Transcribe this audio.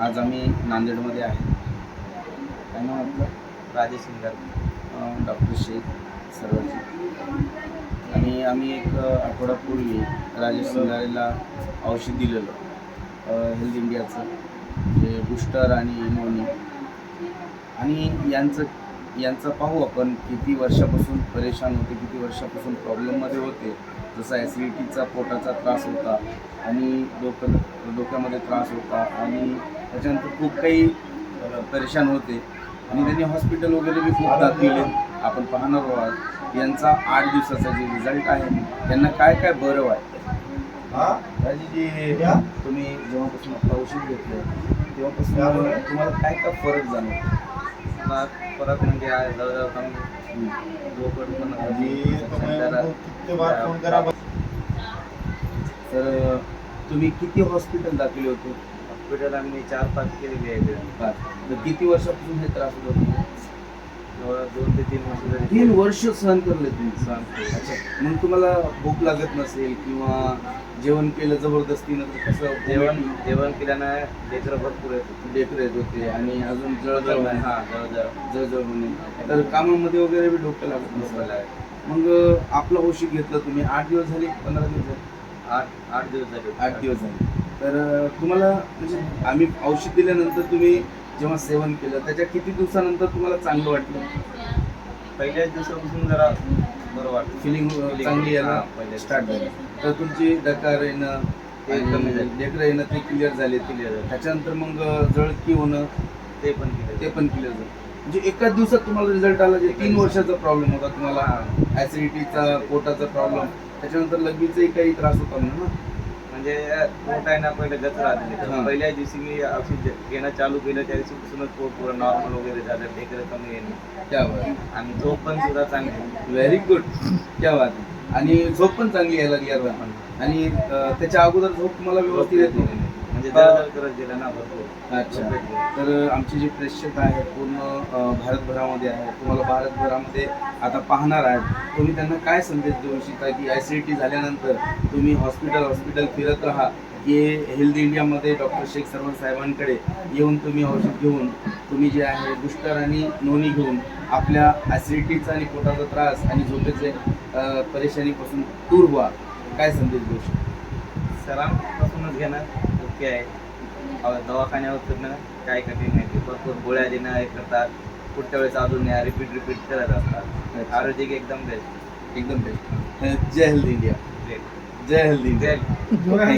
आज आम्ही नांदेडमध्ये आहे. काय नाव आपलं? राजेश सिंगर. डॉक्टर शेख सर्वजी. आणि आम्ही एक आठवड्यापूर्वी राजेश सिंगारेला औषध दिलेलं हेल्थ इंडियाचं, जे बूस्टर आणि नोनी. आणि यांचं पाहू आपण किती वर्षापासून परेशान होते, किती वर्षापासून प्रॉब्लेममध्ये होते. जसा ॲसिडिटीचा, पोटाचा त्रास होता आणि डोक्यामध्ये त्रास होता आणि त्याच्यानंतर खूप काही परेशान होते. आणि त्यांनी हॉस्पिटल वगैरे बी खूप दाखविले. आपण पाहणार आहोत यांचा 8 दिवसाचा जे रिझल्ट आहे, त्यांना काय काय बरं वाटतं. राजीजी, तुम्ही जेव्हापासून आपलं औषध घेतलं तेव्हापासून तुम्हाला काय काय फरक जाणवतो? परत म्हणजे जवळजवळ तर तुम्ही किती हॉस्पिटल दाखवले होते? हॉस्पिटल आम्ही 4-5 केलेली आहे. तर किती वर्षापासून हे त्रास होत होते? 2 ते 3 वर्ष झाली. 3 वर्ष सहन करले तुम्ही? सहन केलं. अच्छा, मग तुम्हाला भूक लागत नसेल किंवा जेवण केलं जबरदस्तीनं तर कसं? जेवण केल्यानं लेकरं भरपूर डेकर येत होते आणि अजून जळजळ जवळजवळ होणे. तर कामामध्ये वगैरे बी डोकं लागत नसेल. मग आपलं औषध घेतलं तुम्ही 8 दिवस झाले, 15 दिवस झाले? 8 दिवस झाले. 8 दिवस झाले. तर तुम्हाला म्हणजे आम्ही औषध दिल्यानंतर तुम्ही जेव्हा सेवन केलं त्याच्या किती दिवसानंतर तुम्हाला चांगलं वाटलं? पहिल्याच दिवसापासून जरा बरं वाटतं. फिलिंग चांगली यायला स्टार्ट झाली. तर तुमची डकार येणं ते कमी झाले. डेकर येणं ते क्लिअर झाले. त्याच्यानंतर मग जळकी होणं ते पण क्लिअर झालं. म्हणजे एकाच दिवसात तुम्हाला रिझल्ट आला. जे 3 वर्षाचा प्रॉब्लेम होता तुम्हाला, ॲसिडिटीचा, पोटाचा प्रॉब्लेम, त्याच्यानंतर लगेचही काही त्रास होता म्हणून ना. म्हणजे पोट आहे ना, पहिले गच राहते. पहिल्या दिवशी मी औषध घेणं चालू केलं त्या दिवशीपासूनच पोट पुरं नॉर्मल वगैरे झालं, ढेकरं कमी येणं. क्या बात. आणि झोप पण सुद्धा चांगली. Very good. क्या बात. आणि झोप पण चांगली यायला लागली आता. आणि त्याच्या अगोदर झोप तुम्हाला व्यवस्थित येत नव्हती म्हणजे दर करत गेलं ना भरपूर. अच्छा. तर आमचे जे प्रेक्षक आहेत पूर्ण भारतभरामध्ये आहे, तुम्हाला भारतभरामध्ये आता पाहणार आहेत, तुम्ही त्यांना काय संदेश देऊ इच्छिता की ॲसिडिटी झाल्यानंतर तुम्ही हॉस्पिटल फिरत राहा, की हेल्थ इंडियामध्ये डॉक्टर शेख सर्वन साहेबांकडे येऊन तुम्ही औषध घेऊन तुम्ही जे आहे बूस्टर आणि नोनी घेऊन आपल्या ॲसिडिटीचा आणि पोटाचा त्रास आणि झोपेचे परेशानीपासून दूर व्हा. काय संदेश देऊ शकतो? सरांपासूनच घेणं ओके आहे. दवाखान्यावर फिरणं काय कठीण नाही. ते भरपूर गोळ्या देणं हे करतात. पुढच्या वेळेस अजून या रिपीट करत असतात. आरोग्य एकदम बेस्ट. एकदम बेस्ट. जय हिंद इंडिया. जय जय हिंद इंडिया.